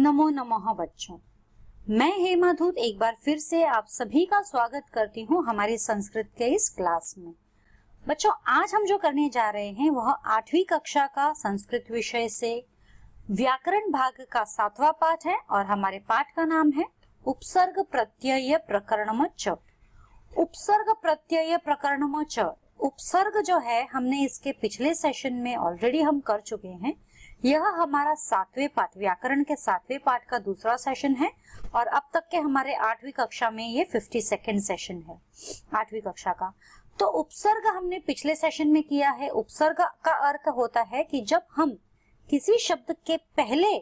नमो नमः बच्चों, मैं हेमा धूत एक बार फिर से आप सभी का स्वागत करती हूँ हमारी संस्कृत के इस क्लास में। बच्चों, आज हम जो करने जा रहे हैं वह 8वीं कक्षा का संस्कृत विषय से व्याकरण भाग का 7वां पाठ है और हमारे पाठ का नाम है उपसर्ग प्रत्यय प्रकरणम च। उपसर्ग प्रत्यय प्रकरणम च। उपसर्ग जो है हमने इसके पिछले सेशन में ऑलरेडी हम कर चुके हैं। यह हमारा 7वें पाठ, व्याकरण के 7वें पाठ का दूसरा सेशन है और अब तक के हमारे 8वीं कक्षा में ये 52nd सेशन है 8वीं कक्षा का। तो उपसर्ग हमने पिछले सेशन में किया है। उपसर्ग का अर्थ होता है कि जब हम किसी शब्द के पहले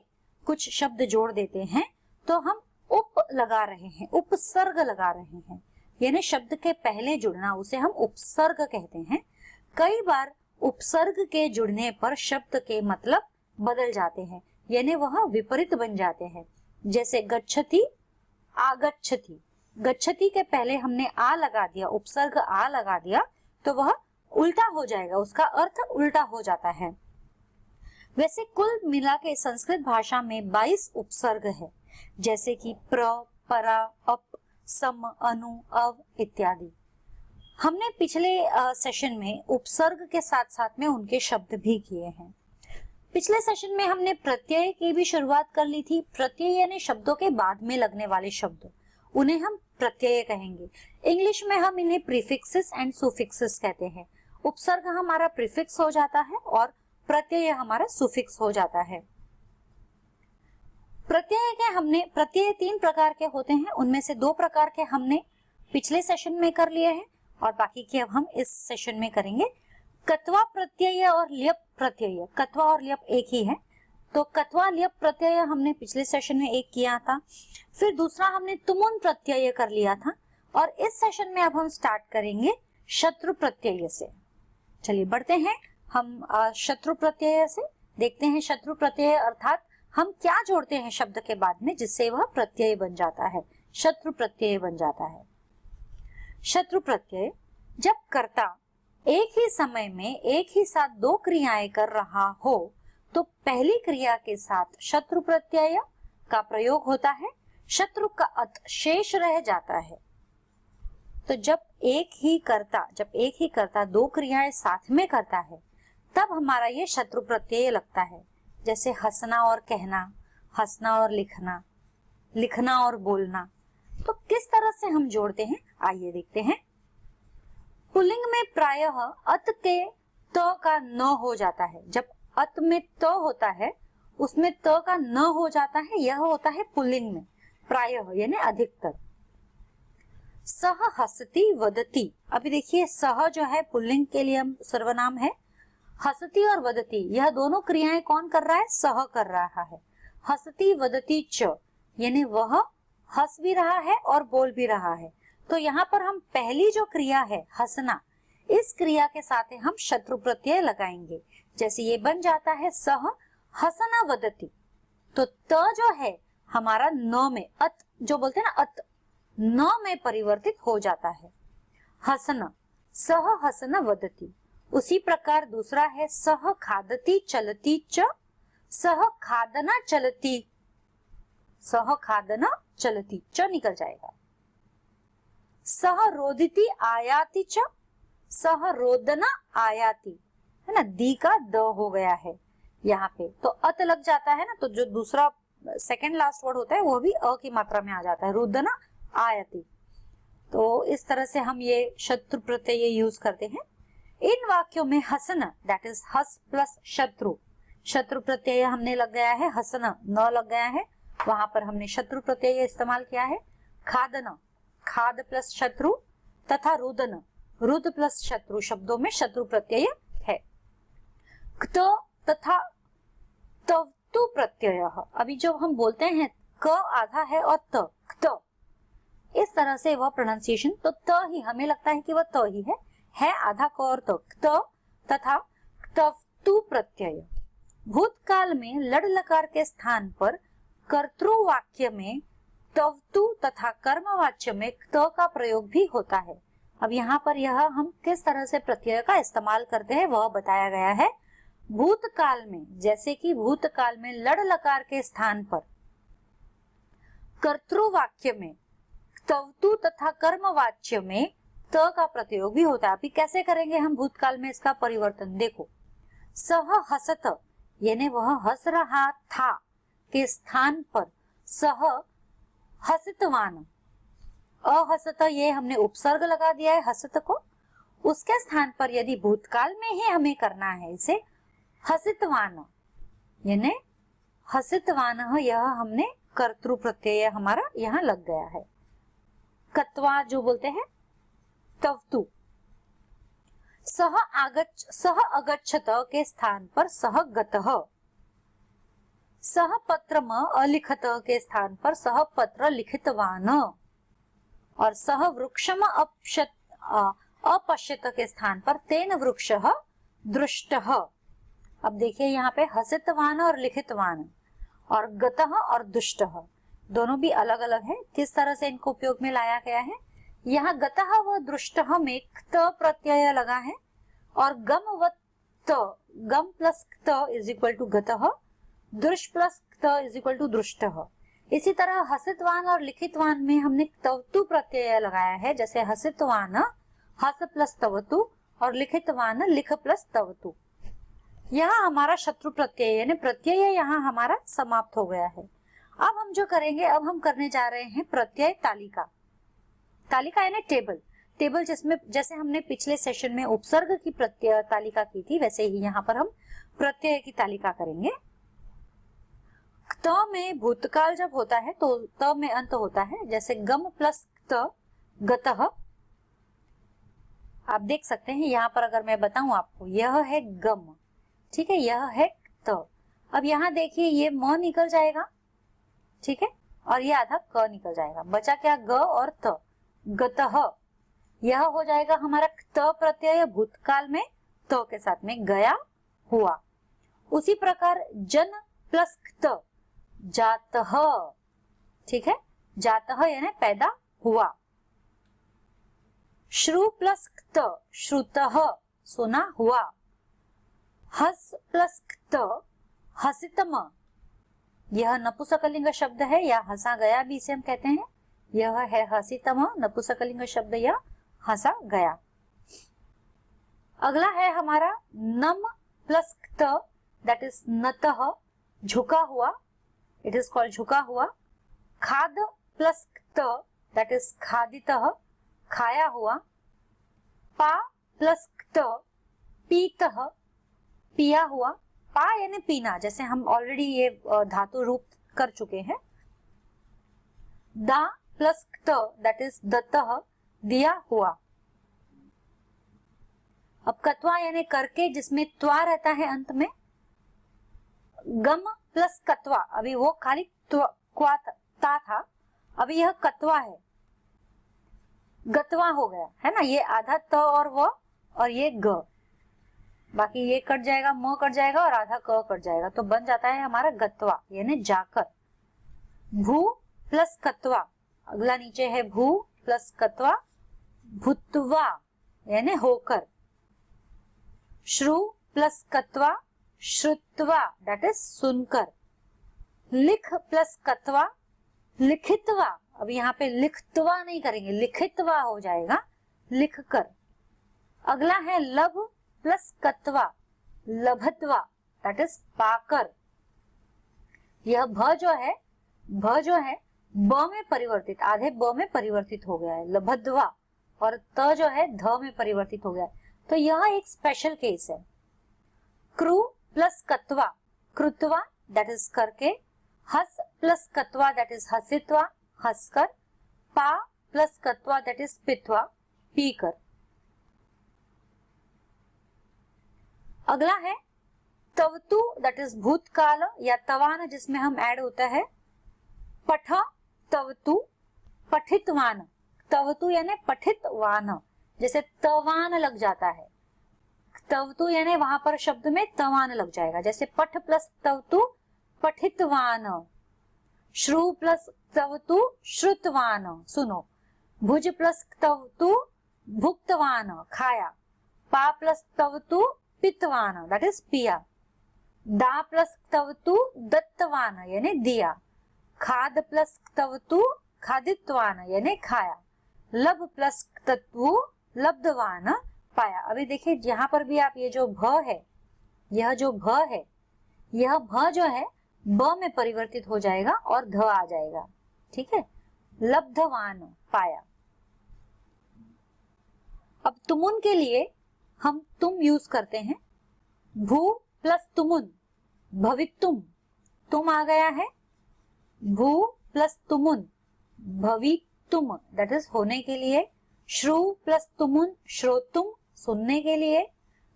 कुछ शब्द जोड़ देते हैं तो हम उप लगा रहे हैं, उपसर्ग लगा रहे हैं, यानी शब्द के पहले जुड़ना, उसे हम उपसर्ग कहते हैं। कई बार उपसर्ग के जुड़ने पर शब्द के मतलब बदल जाते हैं, यानी वह विपरीत बन जाते हैं। जैसे गच्छति, आगच्छति। गच्छति के पहले हमने आ लगा दिया, उपसर्ग आ लगा दिया तो वह उल्टा हो जाएगा, उसका अर्थ उल्टा हो जाता है। वैसे कुल मिला के संस्कृत भाषा में 22 उपसर्ग है, जैसे कि प्र, परा, अप, सम, अनु, अव इत्यादि। हमने पिछले सेशन में उपसर्ग के साथ साथ में उनके शब्द भी किए हैं। पिछले सेशन में हमने प्रत्यय की भी शुरुआत कर ली थी। प्रत्यय यानी शब्दों के बाद में लगने वाले शब्द, उन्हें हम प्रत्यय कहेंगे। इंग्लिश में हम इन्हें प्रीफिक्सेस एंड सुफिक्सेस कहते हैं। उपसर्ग हमारा प्रीफिक्स हो जाता है और प्रत्यय हमारा सुफिक्स हो जाता है। प्रत्यय 3 प्रकार के होते हैं, उनमें से 2 प्रकार के हमने पिछले सेशन में कर लिए हैं और बाकी के अब हम इस सेशन में करेंगे। कत्वा प्रत्यय और ल्यप प्रत्यय। कत्वा और ल्यप एक ही है, तो कत्वा ल्यप प्रत्यय हमने पिछले सेशन में एक किया था। फिर दूसरा हमने तुमुन प्रत्यय कर लिया था और इस सेशन में अब हम स्टार्ट करेंगे शत्रु प्रत्यय से। चलिए बढ़ते हैं हम शत्रु प्रत्यय से। देखते हैं शत्रु प्रत्यय अर्थात हम क्या जोड़ते हैं शब्द के बाद में जिससे वह प्रत्यय बन जाता है, शत्रु प्रत्यय बन जाता है। शत्रु प्रत्यय, जब कर्ता एक ही समय में एक ही साथ 2 क्रियाएं कर रहा हो तो पहली क्रिया के साथ शत्रु प्रत्यय का प्रयोग होता है, शत्रु का अत शेष रह जाता है। तो जब एक ही कर्ता 2 क्रियाएं साथ में करता है तब हमारा ये शत्रु प्रत्यय लगता है। जैसे हंसना और कहना, हंसना और लिखना, लिखना और बोलना। तो किस तरह से हम जोड़ते हैं आइए देखते हैं। पुल्लिंग में प्रायः अत के त का न हो जाता है। जब अत में त होता है उसमें त का न हो जाता है, यह होता है पुल्लिंग में, प्रायः यानी अधिकतर। सह हसती वदती। अभी देखिए सह जो है पुल्लिंग के लिए हम सर्वनाम है। हसती और वदती यह दोनों क्रियाएं कौन कर रहा है? सह कर रहा है। हसती वदती च, यानी वह हंस भी रहा है और बोल भी रहा है। तो यहाँ पर हम पहली जो क्रिया है हंसना, इस क्रिया के साथ हम शत्रु प्रत्यय लगाएंगे। जैसे ये बन जाता है सह हसना वदती, तो त जो है हमारा न में, अत जो बोलते हैं ना, अत न में परिवर्तित हो जाता है। हसना, सह हसना वदती। उसी प्रकार दूसरा है सह खादती चलती च, सह खादना चलती, सह खादना चलती च निकल जाएगा। सह रोदिति आयाति च, सह रोदना आयाति, है ना, दी का द हो गया है यहाँ पे, तो अत लग जाता है ना, तो जो दूसरा सेकंड लास्ट वर्ड होता है वो भी अ की मात्रा में आ जाता है, रोदना आयाति। तो इस तरह से हम ये शत्रु प्रत्यय यूज करते हैं। इन वाक्यों में हसना, दैट इज हस प्लस शत्रु, शत्रु प्रत्यय हमने लग गया है, हसना न लग गया है, वहां पर हमने शत्रु प्रत्यय इस्तेमाल किया है। खादना, खाद प्लस शत्रु, तथा रुदन, रुद प्लस शत्रु, शब्दों में शत्रु प्रत्यय है। क्त तथा तवतु प्रत्यय। अभी जब हम बोलते हैं क आधा है और त, क्त, इस तरह से वह प्रोनाउंसिएशन, तो त ही हमें लगता है कि वह त ही है आधा क और त, क्त तथा तवतु प्रत्यय। भूतकाल में लड़ लकार के स्थान पर कर्तृवाक्य में तवतु तथा कर्मवाच्य में त का प्रयोग भी होता है। अब यहाँ पर यह हम किस तरह से प्रत्यय का इस्तेमाल करते हैं वह बताया गया है। भूतकाल में, जैसे कि भूतकाल में लड़ लकार के स्थान पर कर्तृवाक्य में तवतु तथा कर्मवाच्य में त का प्रयोग भी होता है। अभी कैसे करेंगे हम भूतकाल में इसका परिवर्तन, देखो सह हसत यानी वह हंस रहा था के स्थान पर सह हसितवान, अहसत ये हमने उपसर्ग लगा दिया है हसत को, उसके स्थान पर यदि भूतकाल में ही हमें करना है इसे हसितवान यानी हसितवान, यह हमने कर्तृ प्रत्यय हमारा यहाँ लग गया है। कत्वा जो बोलते हैं तवतु, सह अगच्छत के स्थान पर सह गतः, सह पत्रम अलिखत के स्थान पर सह पत्र लिखितवान, और सह वृक्षम अपश्यत के स्थान पर तेन वृक्षः दृष्टः। अब देखिए यहाँ पे हसितवान और लिखितवान और गतः और दुष्टः दोनों भी अलग अलग है। किस तरह से इनको उपयोग में लाया गया है, यहाँ गतः व दृष्टः में त प्रत्यय लगा है और गम व त, गम प्लस त इज इक्वल टू गतः, दृश प्लस त इज इक्वल टू दृष्टः। इसी तरह हसितवान और लिखितवान में हमने तवतु प्रत्यय लगाया है, जैसे हसितवान हस प्लस तवतु और लिखितवान लिख प्लस तवतु। यहाँ हमारा शत्रु प्रत्यय यानी प्रत्यय यहाँ हमारा समाप्त हो गया है। अब हम जो करेंगे, अब हम करने जा रहे हैं प्रत्यय तालिका। तालिका यानी टेबल, टेबल जिसमें जैसे हमने पिछले सेशन में उपसर्ग की प्रत्यय तालिका की थी, वैसे ही यहाँ पर हम प्रत्यय की तालिका करेंगे। त में भूतकाल जब होता है तो त में अंत होता है, जैसे गम प्लस त गतः। आप देख सकते हैं यहाँ पर अगर मैं बताऊं आपको, यह है गम, ठीक है, यह है त। अब यहाँ देखिए ये म निकल जाएगा, ठीक है, और ये आधा क निकल जाएगा, बचा क्या ग और त, गतः। यह हो जाएगा हमारा त प्रत्यय भूतकाल में त के साथ में गया हुआ। उसी प्रकार जन प्लस त जातः, ठीक है, जातः यानी पैदा हुआ। श्रु प्लस त श्रुतः सुना हुआ। हस प्लस त हसितम, यह नपुंसकलिंग शब्द है या हंसा गया भी इसे हम कहते हैं। यह है हसितम नपुंसकलिंग शब्द या हंसा गया। अगला है हमारा नम प्लस त दैट इज नतः झुका हुआ, इट इज कॉल्ड झुका हुआ। खाद प्लस त दैट इज खादितः खाया हुआ। पा प्लस त पीतः पिया हुआ। पा यानी पीना, जैसे हम ऑलरेडी ये धातु रूप कर चुके हैं। दा प्लस त दैट इज दत्तः दिया हुआ। अब कत्वा यानी करके जिसमें त्वा रहता है अंत में। गम प्लस कत्वा, अभी वो खाली क्वा ता था, अभी यह कत्वा है, गत्वा हो गया है ना। ये आधा त और व और ये ग, बाकी ये कट जाएगा, म कट जाएगा और आधा क कट जाएगा, तो बन जाता है हमारा गत्वा यानी जाकर। भू प्लस कत्वा, अगला नीचे है भू प्लस कत्वा, भूत्वा यानी होकर। श्रु प्लस कत्वा श्रुत्वा दैट इज सुनकर। लिख प्लस कत्वा लिखितवा, अब यहाँ पे लिखतवा नहीं करेंगे, लिखितवा हो जाएगा लिखकर। अगला है लभ प्लस कत्वा लभत्वा दैट इज पाकर। यह भ जो है ब में परिवर्तित, आधे ब में परिवर्तित हो गया है, लभद्वा, और त जो है ध में परिवर्तित हो गया है, तो यह एक स्पेशल केस है। क्रू प्लस कत्वा कृत्वा दैट इज करके। हस प्लस कत्वा दैट इज हसित्वा हंसकर। पा प्लस कत्वा दैट इज पित्वा पीकर। अगला है तवतु दैट इज भूतकाल या तवान जिसमें हम ऐड होता है। पठ तवतु पठितवान, तवतु यानी पठितवान, जैसे तवान लग जाता है, तवतु यानी वहां पर शब्द में तवान लग जाएगा, जैसे पठ प्लस तवतु पठितवान। श्रु प्लस तवतु श्रुतवान सुनो। भुज प्लस तवतु भुक्तवान खाया। पा प्लस तवतु पितवान दैट इज पिया। दा प्लस तवतु दत्तवान यानी दिया। खाद प्लस क्तवतु खादित्वान यानी खाया, लभ प्लस क्तत्वु लब्धवान पाया। अभी देखिए यहाँ पर भी आप ये जो भ है, यह जो भ है, यह भ जो है ब में परिवर्तित हो जाएगा और ध आ जाएगा, ठीक है। लब्धवान पाया। अब तुमुन के लिए हम तुम यूज करते हैं, भू प्लस तुमुन भवितुम, तुम आ गया है, भू प्लस तुमुन भवितुम दैट इज होने के लिए, श्रु प्लस तुमुन श्रोतुम सुनने के लिए,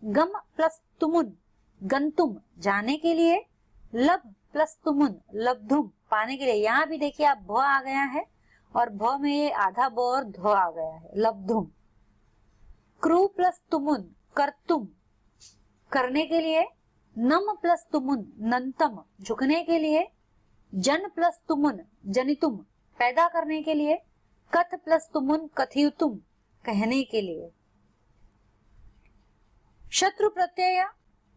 गम प्लस तुमुन गंतुम जाने के लिए, लभ प्लस तुमुन लब्धुम पाने के लिए। यहाँ भी देखिए आप भ आ गया है और भ में ये आधा ब और ध आ गया है, लब्धुम। क्रू प्लस तुमुन कर्तुम करने के लिए, नम प्लस तुमुन नंतम झुकने के लिए, जन प्लस तुमुन जनितुम पैदा करने के लिए, कथ प्लस तुमुन कथियुतुम कहने के लिए। शत्रु प्रत्यय,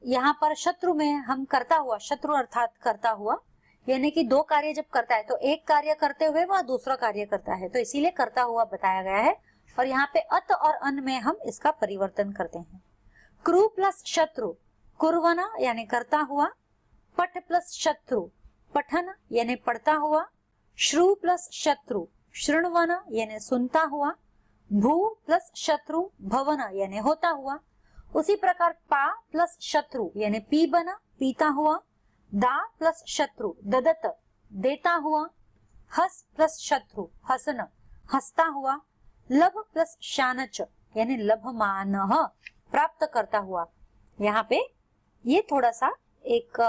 यहाँ पर शत्रु में हम करता हुआ, शत्रु अर्थात करता हुआ, यानी कि दो कार्य जब करता है तो एक कार्य करते हुए वह दूसरा कार्य करता है, तो इसीलिए करता हुआ बताया गया है। और यहाँ पे अत और अन में हम इसका परिवर्तन करते हैं। क्रू प्लस शत्रु कुर्वना यानी करता हुआ, पठ प्लस शत्रु पठन यानी पढ़ता हुआ, श्रु प्लस शत्रु श्रृणवन यानी सुनता हुआ, भू प्लस शत्रु भवन यानी होता हुआ। उसी प्रकार पा प्लस शत्रु यानी पी बना पीता हुआ, दा प्लस शत्रु ददत देता हुआ, हस प्लस शत्रु हसन हंसता हुआ, लभ प्लस शानच यानी लभमान प्राप्त करता हुआ। यहाँ पे ये थोड़ा सा एक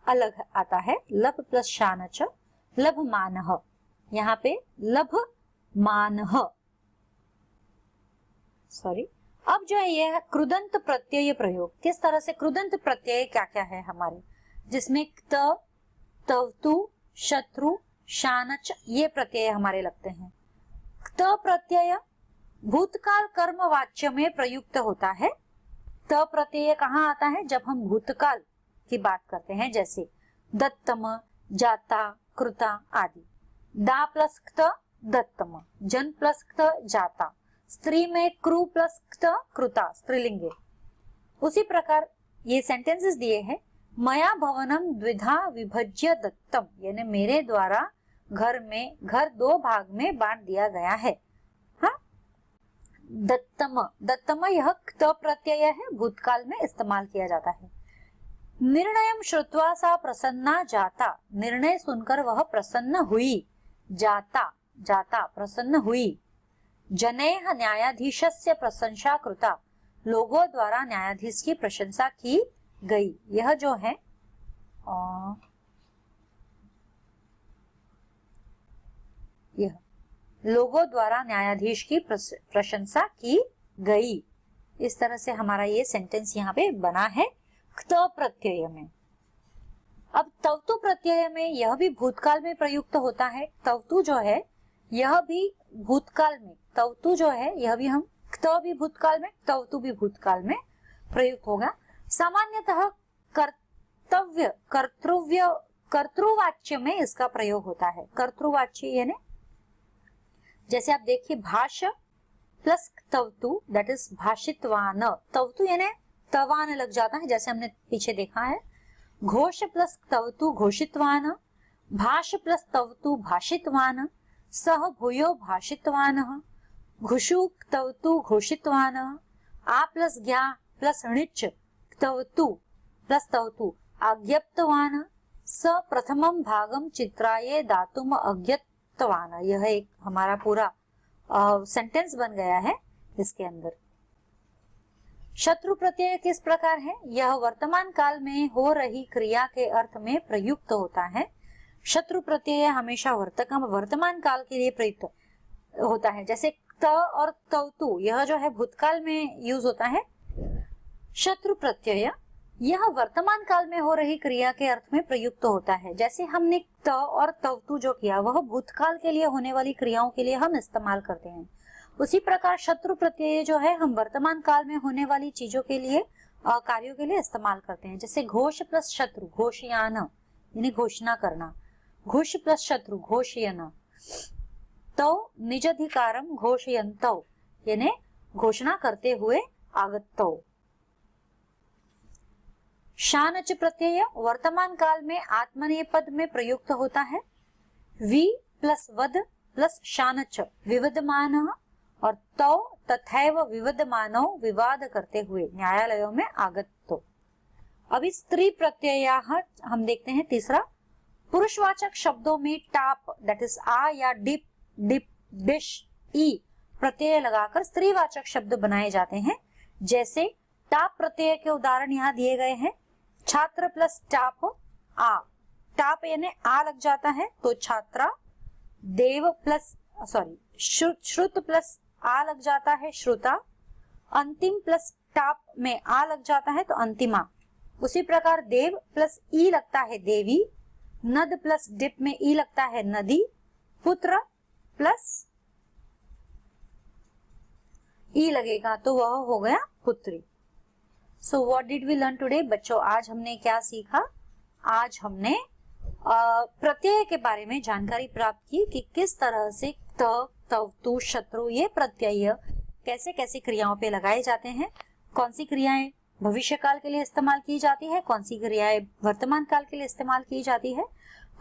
अलग आता है, लभ प्लस शानच लभमान, यहाँ पे लभमान, सॉरी। अब जो है यह कृदंत प्रत्यय प्रयोग, किस तरह से कृदंत प्रत्यय क्या क्या है हमारे, जिसमें क्त तवतु शत्रु शानच ये प्रत्यय हमारे लगते हैं। क्त प्रत्यय भूतकाल कर्म वाच्य में प्रयुक्त होता है। त प्रत्यय कहाँ आता है, जब हम भूतकाल की बात करते हैं, जैसे दत्तम जाता कृता आदि। दा प्लस क्त दत्तम, जन प्लस क्त जाता, स्त्री में क्रू प्लस क्त कृता स्त्रीलिंग। उसी प्रकार ये सेंटेंसेस दिए हैं, मया भवनम द्विधा विभज्य दत्तम यानी मेरे द्वारा घर दो भाग में बांट दिया गया है। हाँ, दत्तम, दत्तम यह क्त प्रत्यय है, भूतकाल में इस्तेमाल किया जाता है। निर्णयम श्रुत्वा सा प्रसन्ना जाता, निर्णय सुनकर वह प्रसन्न हुई, जाता जाता प्रसन्न हुई। जनेह न्यायाधीशस्य प्रशंसा कृता, लोगों द्वारा न्यायाधीश की प्रशंसा की गई। यह जो है यह लोगों द्वारा न्यायाधीश की प्रशंसा की गई। इस तरह से हमारा ये सेंटेंस यहाँ पे बना है क्त प्रत्यय में। अब तवतु प्रत्यय में यह भी भूतकाल में प्रयुक्त होता है। तवतु जो है यह भी भूतकाल में, तवतु जो है यह भी हम क्त भी भूतकाल में तवतु भी भूतकाल में प्रयुक्त होगा। सामान्यतः कर्तव्य कर्तृवाच्य में इसका प्रयोग होता है। कर्तृवाच्य यानी जैसे आप देखिए भाष प्लस तवतु दैट इज भाषितवान, तवतु यानी तवान लग जाता है जैसे हमने पीछे देखा है। घोष प्लस तवतु घोषितवान, भाष प्लस तवतु भाषितवान, सह भूयो भाषितवान, घुषु तवतु घोषितवान, आ प्लस ज्ञा प्लस णिच तवतु प्लस तवतु आज्ञप्तवान, स प्रथमम भागम चित्राये दातुम अज्ञप्तवान। यह एक हमारा पूरा सेंटेंस बन गया है इसके अंदर। शत्रु प्रत्यय किस प्रकार है, यह वर्तमान काल में हो रही क्रिया के अर्थ में प्रयुक्त होता है। शत्रु प्रत्यय हमेशा वर्तमान काल के लिए प्रयुक्त होता है। जैसे त और तवतु यह जो है भूतकाल में यूज होता है। शत्रु प्रत्यय यह वर्तमान काल में हो रही क्रिया के अर्थ में प्रयुक्त होता है। जैसे हमने त और तवतु जो किया वह भूतकाल के लिए होने वाली क्रियाओं के लिए हम इस्तेमाल करते हैं। उसी प्रकार शत्रु प्रत्यय जो है हम वर्तमान काल में होने वाली चीजों के लिए कार्यों के लिए इस्तेमाल करते हैं। जैसे घोष प्लस शत्रु घोषयान यानी घोषणा करना, घुष प्लस शत्रु घोषयन, तो निजधिकारम घोषयन्तौ यानी घोषणा करते हुए आगतौ। शानच प्रत्यय वर्तमान काल में आत्मनेय पद में प्रयुक्त होता है। वि प्लस वद प्लस शानच विवदमान और तौ तथैव विवदमानौ विवाद करते हुए न्यायालयों में आगतो। अभी स्त्री प्रत्यय हम देखते हैं। तीसरा, पुरुषवाचक शब्दों में टाप दैट इज आ या डिप डिप डिश ई प्रत्यय लगाकर स्त्रीवाचक शब्द बनाए जाते हैं। जैसे टाप प्रत्यय के उदाहरण यहाँ दिए गए हैं। छात्र प्लस टाप आ, टाप यानी आ लग जाता है तो छात्रा, देव प्लस श्रुत प्लस आ लग जाता है श्रुता, अंतिम प्लस टाप में आ लग जाता है तो अंतिमा। उसी प्रकार देव प्लस ई लगता है देवी, नद प्लस डिप में ई लगता है नदी, पुत्र प्लस ई लगेगा तो वह हो गया पुत्री। So what did we learn today बच्चों? आज हमने क्या सीखा? आज हमने प्रत्यय के बारे में जानकारी प्राप्त की कि किस तरह से त, तव, तु, शत्रु ये प्रत्यय कैसे कैसे क्रियाओं पे लगाए जाते हैं, कौन सी क्रियाएं भविष्य काल के लिए इस्तेमाल की जाती है, कौन सी क्रियाएं वर्तमान काल के लिए इस्तेमाल की जाती है।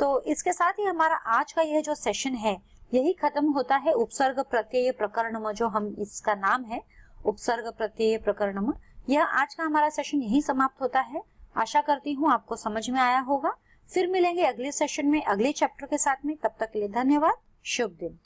तो इसके साथ ही हमारा आज का यह जो सेशन है यही खत्म होता है। उपसर्ग प्रत्यय प्रकरणम जो हम इसका नाम है, उपसर्ग प्रत्यय प्रकरणम, यह आज का हमारा सेशन यही समाप्त होता है। आशा करती हूँ आपको समझ में आया होगा। फिर मिलेंगे अगले सेशन में अगले चैप्टर के साथ में। तब तक के लिए धन्यवाद। शुभ दिन।